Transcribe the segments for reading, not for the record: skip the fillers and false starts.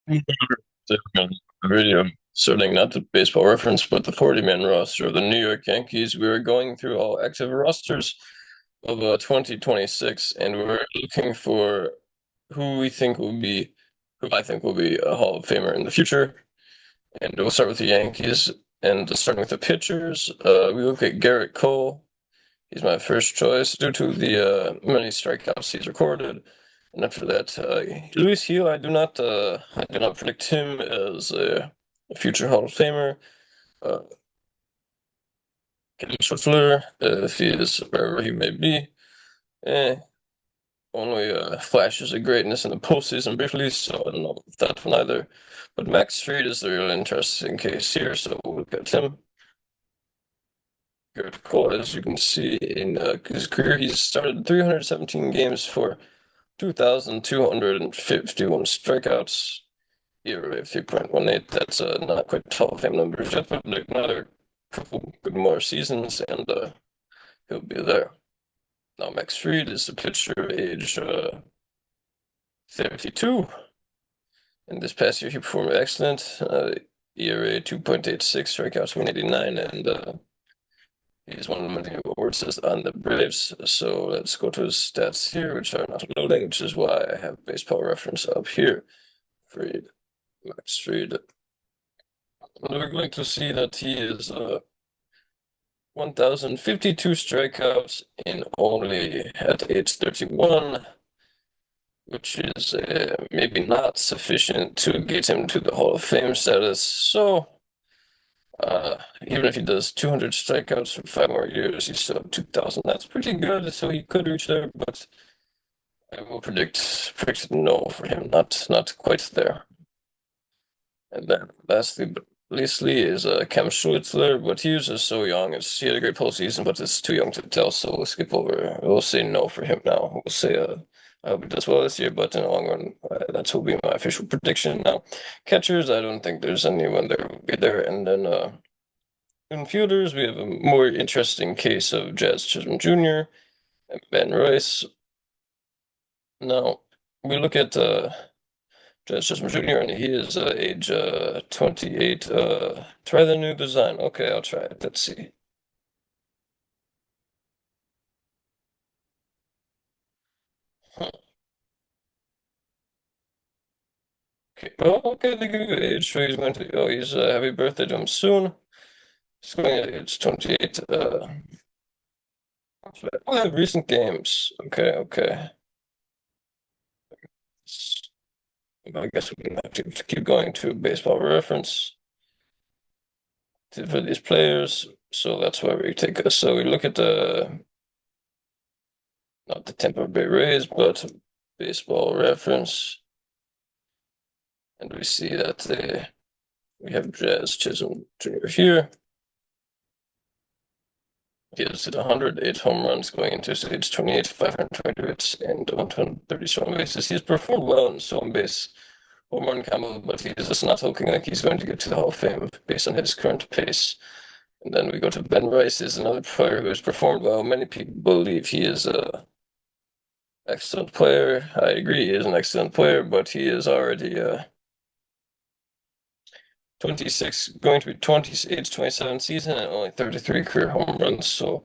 Video, certainly not the baseball reference, but the 40-man roster of the New York Yankees. We were going through all active rosters of 2026, and we're looking for who we think will be, who I think will be a Hall of Famer in the future. And we'll start with the Yankees, and starting with the pitchers, we look at Garrett Cole. He's my first choice due to the many strikeouts he's recorded. And after that, Luis Gil, I do not predict him as a future Hall of Famer. Uh, Ken Schwitzler, if he is wherever he may be, eh, only flashes of greatness in the postseason briefly, so I don't know if that one either. But Max Fried is the real interesting case here, so we'll look at him. Garrett Cole, as you can see in his career, he's started 317 games for 2,251 strikeouts, ERA of 3.18. That's not quite Hall of Fame numbers yet, but like another couple good more seasons, and he'll be there. Now, Max Fried is a pitcher, age 32. And this past year, he performed excellent. ERA 2.86, strikeouts 189, and he's won many awards on the Braves. So let's go to his stats here, which are not loading, which is why I have baseball reference up here. Fried, Max Fried. And we're going to see that he is 1,052 strikeouts in only at age 31, which is maybe not sufficient to get him to the Hall of Fame status. So even if he does 200 strikeouts for 5 more years, he's still 2,000. That's pretty good. So he could reach there, but I will predict no for him. Not quite there. And then lastly, but leastly, is Cam Schlitzler, but he was just so young. He had a great postseason, but it's too young to tell. So we'll skip over. We'll say no for him now. We'll say I hope he does well this year, but in the long run, that will be my official prediction. Now, catchers, I don't think there's anyone there who will be there. And then infielders, we have a more interesting case of Jazz Chisholm Jr. and Ben Royce. Now, we look at Jazz Chisholm Jr., and he is age 28. Try the new design. Okay, I'll try it. Let's see. Huh. Okay. Oh, okay, the good age. So he's going to. Oh, he's happy birthday to him soon. He's going at age 28. Oh, recent games. Okay, okay. I guess we're gonna have to keep going to baseball reference for these players. So that's why we take us. So we look at the not the Tampa Bay Rays, but baseball reference, and we see that we have Jazz Chisholm Jr. here. He has hit 108 home runs going into his age 28, 520 hits, and 130 stolen bases. He's performed well in stolen base home run combo, but he's just not looking like he's going to get to the Hall of Fame based on his current pace. And then we go to Ben Rice, is another player who has performed well. Many people believe he is a excellent player. I agree, he is an excellent player, but he is already 26, going to be 20, age 27 season and only 33 career home runs. So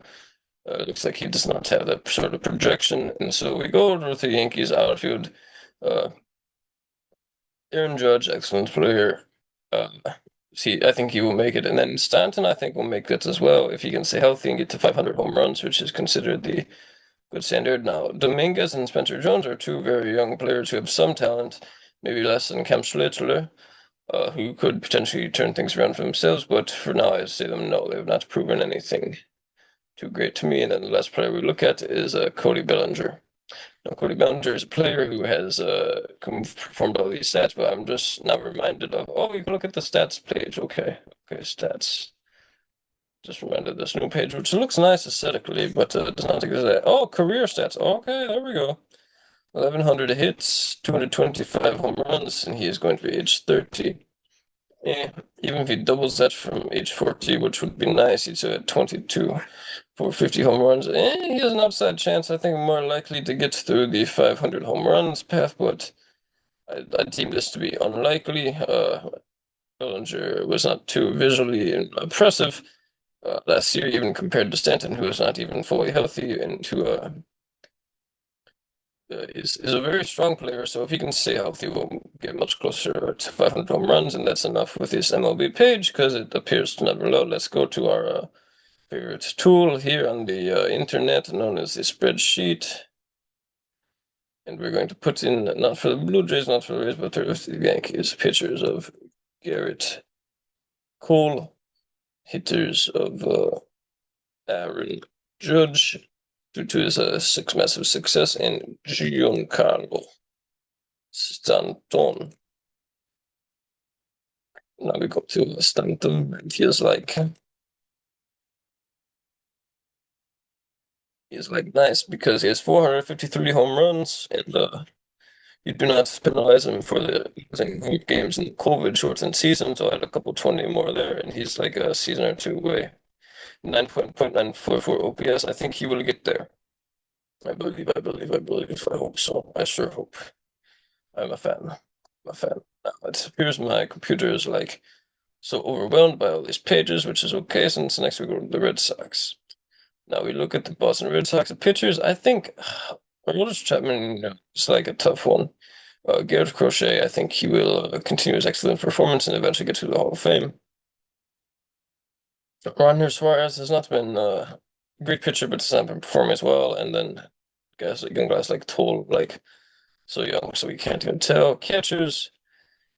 it looks like he does not have that sort of projection. And so we go over with the Yankees outfield. Uh, Aaron Judge, excellent player. Uh, I think he will make it. And then Stanton, I think, will make it as well if he can stay healthy and get to 500 home runs, which is considered the good standard. Now, Dominguez and Spencer Jones are two very young players who have some talent, maybe less than Cam Schlitzler, who could potentially turn things around for themselves. But for now, I say them no. They have not proven anything too great to me. And then the last player we look at is Cody Bellinger. Now, Cody Bellinger is a player who has performed all these stats, but I'm just now reminded of, oh, you can look at the stats page. Okay, okay, stats. Just reminded of this new page, which looks nice aesthetically, but does not exist. Oh, career stats. Okay, there we go. 1,100 hits, 225 home runs, and he is going to be age 30. Yeah, even if he doubles that from age 40, which would be nice, he's at 22 for 50 home runs. He has an upside chance. I think more likely to get through the 500 home runs path, but I deem this to be unlikely. Bellinger was not too visually impressive last year, even compared to Stanton, who was not even fully healthy, and who is a very strong player. So if he can stay healthy, we'll get much closer to 500 home runs, and that's enough with this MLB page because it appears to never load. Let's go to our favorite tool here on the internet, known as the spreadsheet. And we're going to put in, not for the Blue Jays, not for the Rays, but for the Yankees, pitchers of Garrett Cole, hitters of Aaron Judge, due to his six massive success, and Giancarlo Stanton. Now we go to Stanton, and he is like nice because he has 453 home runs, and you do not penalize him for the losing home games in the COVID shortened season. So I had a couple 20 more there, and he's like a season or two away. 9.944 OPS. I think he will get there. I believe, I believe, I believe. I hope so. I sure hope. I'm a fan. I'm a fan. Now it appears my computer is like so overwhelmed by all these pages, which is okay since next we go to the Red Sox. Now we look at the Boston Red Sox. The pitchers, I think Aroldis Chapman, is like a tough one. Garrett Crochet, I think he will continue his excellent performance and eventually get to the Hall of Fame. Ronner Suarez has not been a great pitcher, but has not been performing as well. And then guys like young guys like Toll, like so young, so we can't even tell. Catchers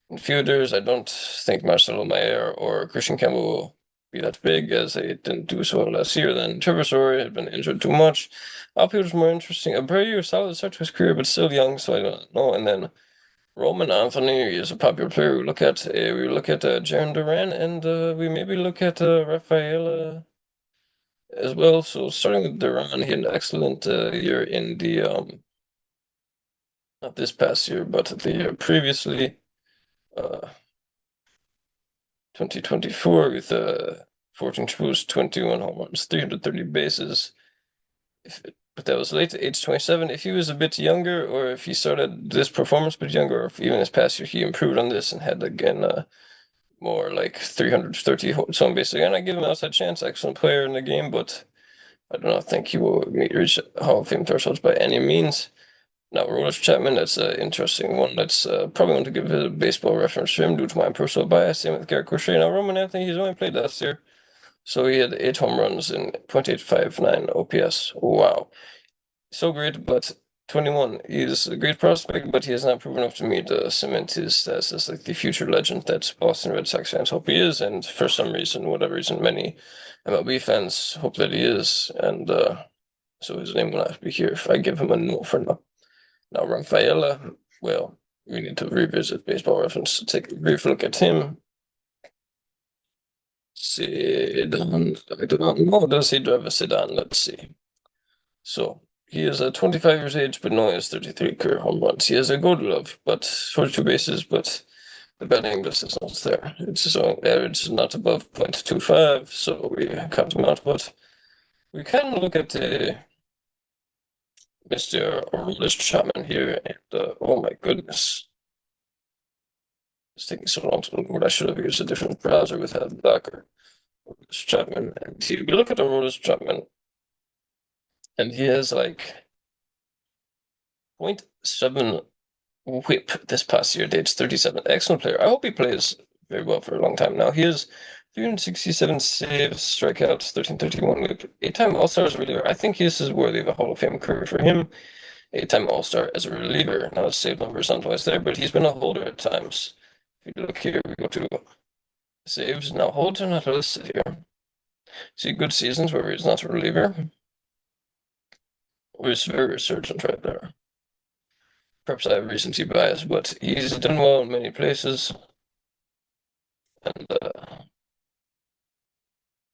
and fielders, I don't think Marcelo Mayer or Christian Campbell will be that big as they didn't do so well last year. Then Trevor Story had been injured too much. Outfielders more interesting. Abreu, solid start to his career, but still young, so I don't know. And then Roman Anthony is a popular player. We look at Jaron Duran, and we maybe look at Rafael as well. So starting with Duran, he had an excellent year in the not this past year, but the year previously, uh, 2024, with 14 triples, 21 home runs, 330 bases. But that was late, age 27. If he was a bit younger, or if he started this performance a bit younger, or if even this past year he improved on this and had again more like 330 some base again, I give him an outside chance. Excellent player in the game, but I do not think he will reach Hall of Fame thresholds by any means. Now, Aroldis Chapman, that's an interesting one. That's probably want to give a baseball reference to him due to my personal bias. Same with Garrett Crochet. Now, Roman Anthony, he's only played last year, so he had 8 home runs and .859 OPS. Wow. So great, but 21. He's a great prospect, but he has not proven enough to me to cement his status as like the future legend that Boston Red Sox fans hope he is, and for some reason, whatever reason, many MLB fans hope that he is, and so his name will not be here if I give him a no for now. Now, Rafaela, well, we need to revisit Baseball Reference to take a brief look at him. Sedan, I do not know. Does he drive a sedan? Let's see. So, he is 25 years age, but no, he has 33 career home runs. He has a gold glove, but 42 bases, but the batting just is not there. It's his own average is not above .25, so we count him out. But we can look at Mr. Aroldis Chapman here, and oh my goodness. It's taking so long to load. I should have used a different browser with a blocker. Aroldis Chapman, and we look at Aroldis Chapman, and he has like .7 whip this past year, age 37. Excellent player. I hope he plays very well for a long time now. He has 367 saves, strikeouts, 1331 whip. 8-time All-Star as a reliever. I think this is worthy of a Hall of Fame career for him. 8-time All-Star as a reliever. Now his save numbers not always there, but he's been a holder at times. If you look here, we go to saves. Now holds are not listed here. See good seasons where he's not a reliever. He's very resurgent right there. Perhaps I have recency bias, but he's done well in many places. And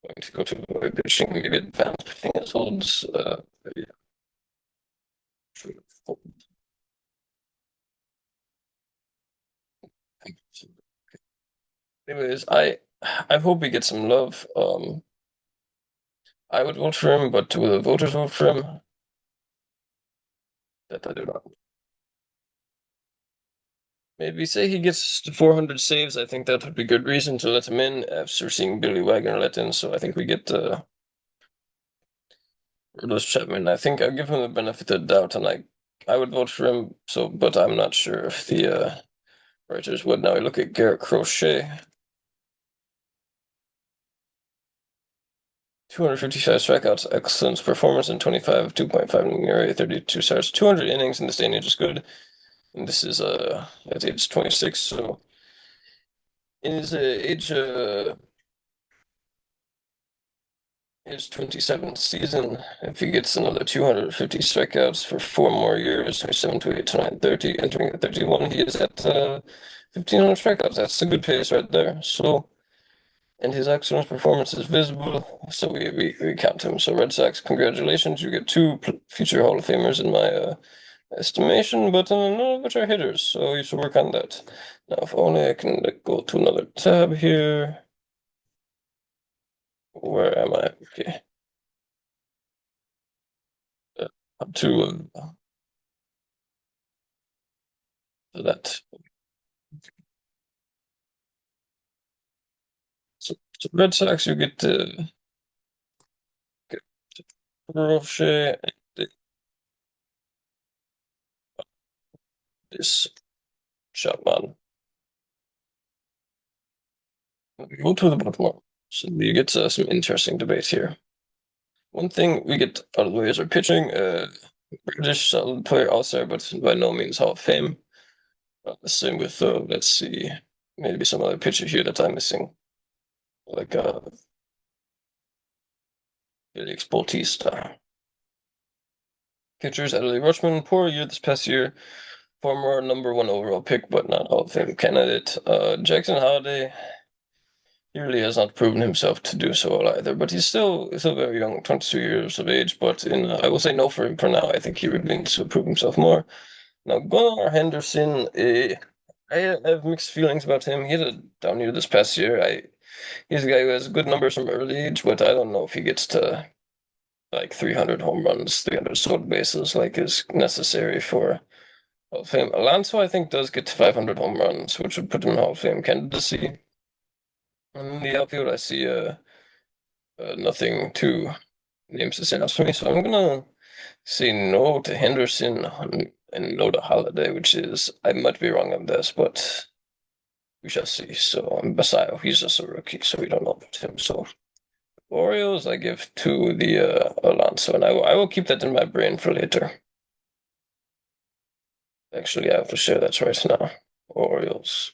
going to go to pitching, maybe advanced pitching as holds. Yeah. Anyways, I hope he gets some love. I would vote for him, but will the voters vote for him? That I do not. Maybe say he gets to 400 saves. I think that would be good reason to let him in after seeing Billy Wagner let in. So I think we get Rose Chapman. I think I'll give him the benefit of the doubt, and I would vote for him. So, but I'm not sure if the writers would. Now we look at Garrett Crochet. 255 strikeouts, excellent performance in 25, 2.5 area, 32 starts, 200 innings in this day and age is good. And this is at age 26, so in his 27th season, if he gets another 250 strikeouts for 4 more years, 27, 28, 29, 30, entering at 31, he is at 1,500 strikeouts. That's a good pace right there. So, and his excellent performance is visible, so we count him. So Red Sox, congratulations, you get two future Hall of Famers in my estimation, but none of which are hitters, so you should work on that. Now, if only I can go to another tab here. Where am I? Okay. Up to that. So Red Sox, you get Roche, this Chapman. Go to the bottom. So you get some interesting debate here. One thing we get out of the way is our pitching. British solid player, all-star, but by no means Hall of Fame. Same with, let's see, maybe some other pitcher here that I'm missing, like Felix Bautista. Pitchers, Adley Rutschman, poor year this past year. Former #1 overall pick, but not Hall of Fame candidate. Jackson Holliday, he really has not proven himself to do so well either, but he's still very young, 22 years of age. But I will say no for him for now. I think he really needs to prove himself more. Now, Gunnar Henderson, I have mixed feelings about him. He had a down year this past year. He's a guy who has good numbers from early age, but I don't know if he gets to like 300 home runs, 300 stolen bases, like is necessary for Hall of Fame. Alonso, I think, does get to 500 home runs, which would put him in Hall of Fame candidacy. In the outfield, I see nothing too names to stand out for me, so I'm gonna say no to Henderson and no to Holiday, which is I might be wrong on this, but we shall see. So Basayo, he's just a rookie, so we don't know about him. So Orioles, I give to the Alonso, and I will keep that in my brain for later. Actually, I have to share that right now. Orioles,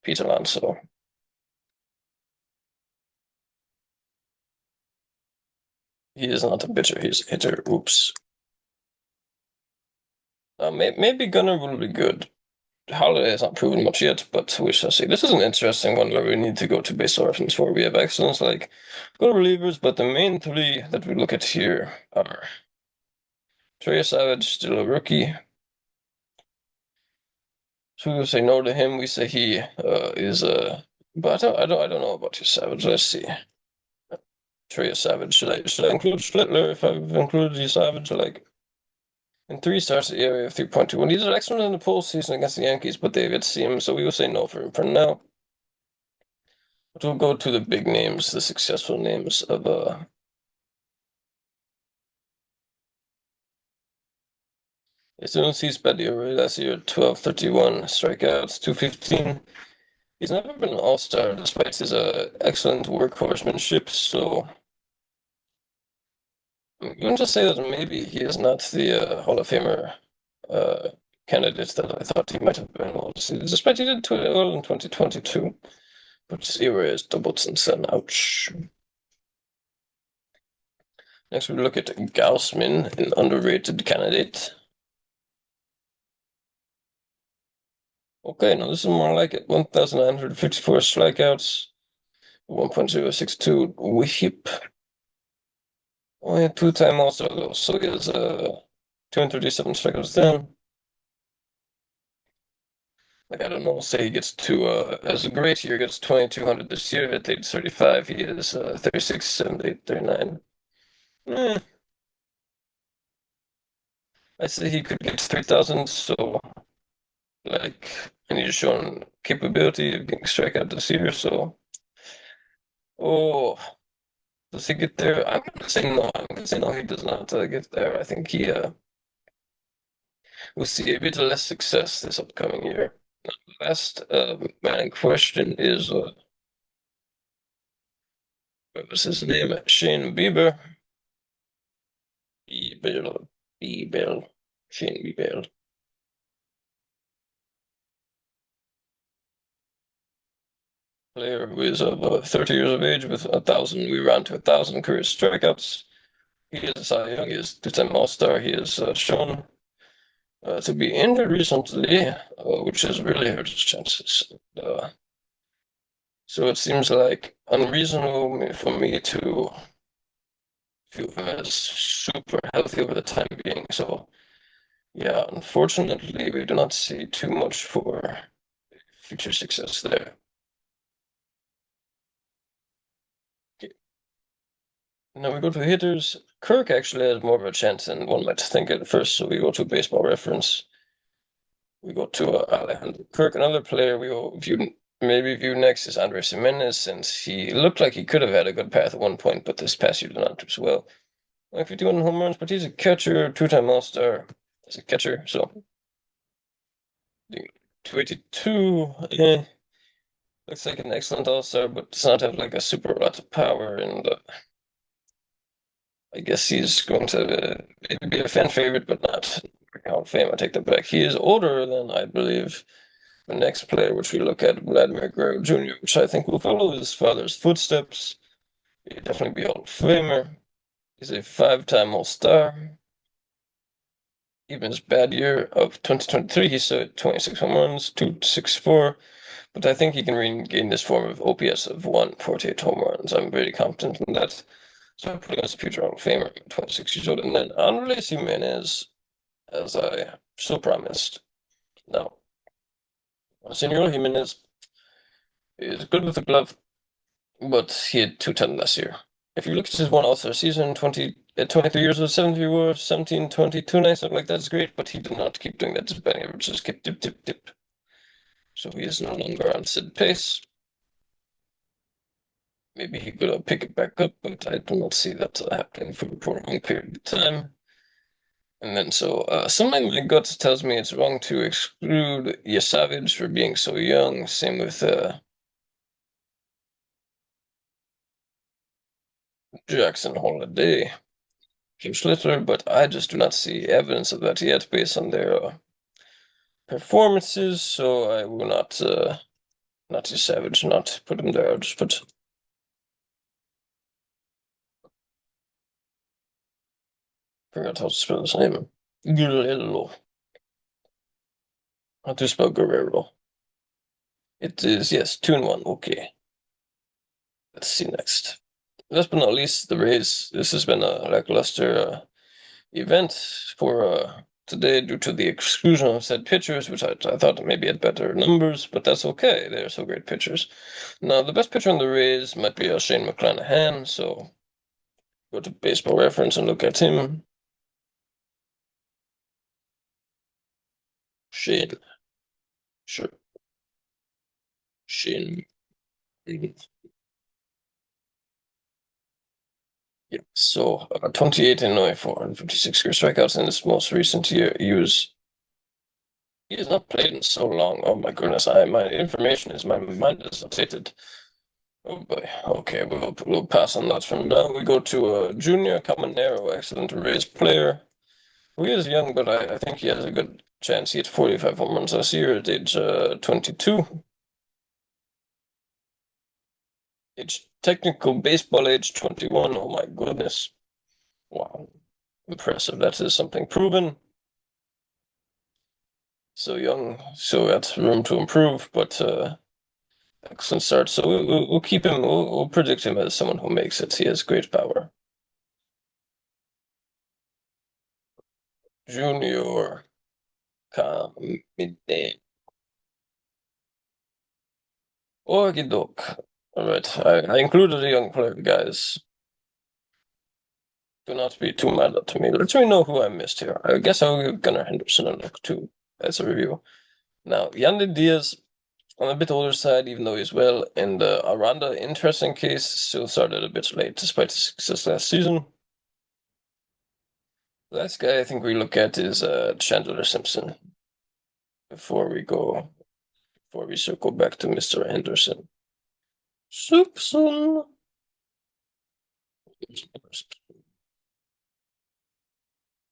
Pete Alonso. He is not a pitcher, he's a hitter. Oops. Maybe Gunnar will be good. Holiday has not proven much yet, but we shall see. This is an interesting one where we need to go to base reference for. We have excellence like good relievers, but the main three that we look at here are Trey Savage, still a rookie. So we say no to him. We say he is but I don't know about your Savage. Let's see. Trey Savage. Should I include Schlittler if I've included you Savage? Like in 3 starts at the area of 3.21. These are excellent in the postseason against the Yankees, but they've yet to see him, so we will say no for him for now. But we'll go to the big names, the successful names of as soon as he's bad year last year, 1231 strikeouts, 215. He's never been an all-star despite his excellent workhorsemanship, so I'm going to say that maybe he is not the Hall of Famer uh, candidate that I thought he might have been. Well, despite he did well in 2022, but his era is doubled since then. Ouch. Next, we look at Gaussman, an underrated candidate. Okay, now this is more like it. 1,954 strikeouts, 1.062 whip. Only a two-time All-Star though, so he has 237 strikeouts then. Like I don't know, say he gets to has a great year, gets 2,200 this year at age 35. He is 36, 78, 39. Eh, I say he could get to 3,000, so like and he's shown capability of getting strikeout this year. So, oh, does he get there? I'm gonna say no. I'm gonna say no. He does not get there. I think he will see a bit less success this upcoming year. Last man in question is what was his name? Shane Bieber. Bieber, Bieber, Shane Bieber. Player who is 30 years of age with 1,000. We ran to 1,000 career strikeouts. He is young. He is two-time All-Star. He has shown to be injured recently, which has really hurt his chances. So it seems like unreasonable for me to view him as super healthy over the time being. So yeah, unfortunately, we do not see too much for future success there. Okay. Now we go to the hitters. Kirk actually has more of a chance than one might think at first, so we go to Baseball Reference. We go to Alejandro Kirk, another player we will maybe view next is Andres Jimenez, since he looked like he could have had a good path at one point, but this past year did not do so well. 51 home runs, but he's a catcher, two-time All-Star as a catcher, so 282. Looks like an excellent All-Star, but does not have like a super lot of power, and I guess he's going to maybe be a fan favorite, but not Hall of Fame. I take that back. He is older than I believe the next player, which we look at, Vladimir Guerrero Jr., which I think will follow his father's footsteps. He'd definitely be a Hall of Famer. He's a five-time All-Star. Even his bad year of 2023, he saw 26 home runs, 264. But I think he can regain this form of OPS of 148 home runs. I'm very confident in that. So I'm putting as a future Hall of Famer, 26 years old. And then Andres Jimenez, as I so promised. Now, Senor Jimenez is good with the glove, but he had 210 last year. If you look at his one All-Star season, at 23 years old, 70 war, 17, 22, nice, something like that's great, but he did not keep doing that. His batting average just kept dip, dip, dip. So he is no longer on said pace. Maybe he could pick it back up, but I do not see that happening for a prolonged period of time. And then something in my gut tells me it's wrong to exclude Savage for being so young. Same with Jackson Holiday, Kim Schlitter, but I just do not see evidence of that yet based on their performances. So I will not use Savage, not put him there. I'll just put. Forgot how to spell his name. Guerrero. How to spell Guerrero? It is, yes, 2-1. Okay. Let's see next. Last but not least, the Rays. This has been a lackluster event for today due to the exclusion of said pitchers, which I thought maybe had better numbers, but that's okay. They're so great pitchers. Now, the best pitcher on the Rays might be Shane McClanahan, so go to Baseball Reference and look at him. Shane. Sure. Shane. Yeah, so 28 and 94 and 56 career strikeouts in his most recent year. He has not played in so long. Oh my goodness, my information is my mind is updated. Oh boy. Okay, we'll pass on that from now. We go to Junior Caminero, excellent Rays player. He is young, but I think he has a good chance. He hit 45 home runs last year at age 22. Age technical baseball age 21. Oh my goodness. Wow. Impressive. That is something proven. So young, so got room to improve, but excellent start. So we'll keep him. We'll predict him as someone who makes it. He has great power. Junior Kamide. Okey-doke. All right, I included a young player, guys. Do not be too mad at me. Let me know who I missed here. I guess I'll give Gunnar Henderson a look too as a review. Now, Yandy Diaz on a bit older side, even though he's well, and Aranda, interesting case, still started a bit late despite his success last season. The last guy I think we look at is Chandler Simpson before we go, before we circle back to Mr. Anderson. Simpson.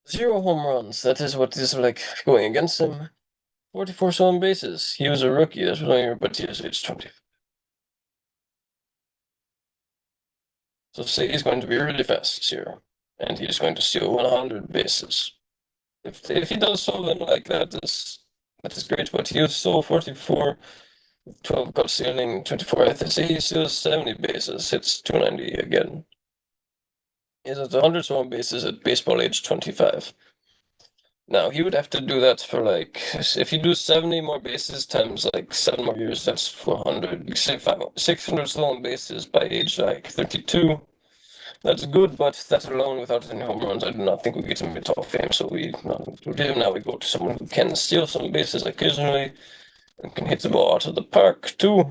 Zero home runs. That is what is like going against him. 44 stolen bases. He was a rookie. That's what but he is age 20. So say he's going to be really fast this year, and he's going to steal 100 bases. If he does so, then like that is great. But he was still 44, 12 got stealing, 24. I think say he steals 70 bases, hits 290 again. He's at 100 stolen bases at baseball age 25. Now he would have to do that for like if you do 70 more bases times like 7 more years, that's 400. Say 600 stolen bases by age like 32. That's good, but that alone without any home runs, I do not think we get him into Hall of Fame. So we with him now we go to someone who can steal some bases occasionally and can hit the ball out of the park too.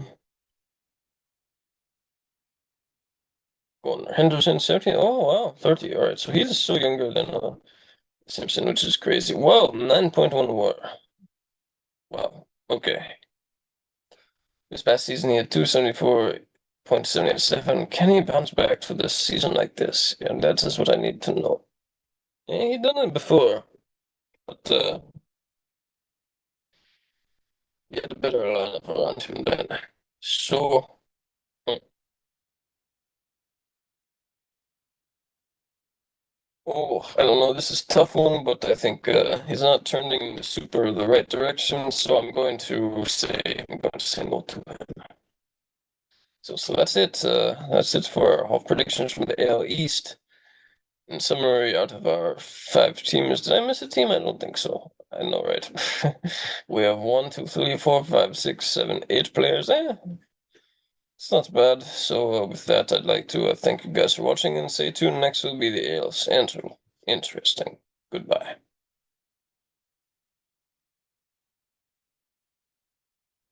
Going Henderson 17. Oh wow, 30. All right, so he's still younger than Simpson, which is crazy. Wow, 9.1 WAR. Wow. Okay. This past season, he had 274.77. Can he bounce back for this season like this? And that is what I need to know. Yeah, he done it before, but he had a better lineup around him then. So, mm, oh, I don't know. This is a tough one, but I think he's not turning the super the right direction. So I'm going to say no to him. So that's it. That's it for our Hall predictions from the AL East. In summary, out of our 5 teams, did I miss a team? I don't think so. I know, right? We have 1, 2, 3, 4, 5, 6, 7, 8 players. It's not bad. So with that, I'd like to thank you guys for watching and stay tuned. Next will be the AL Central. Interesting. Goodbye.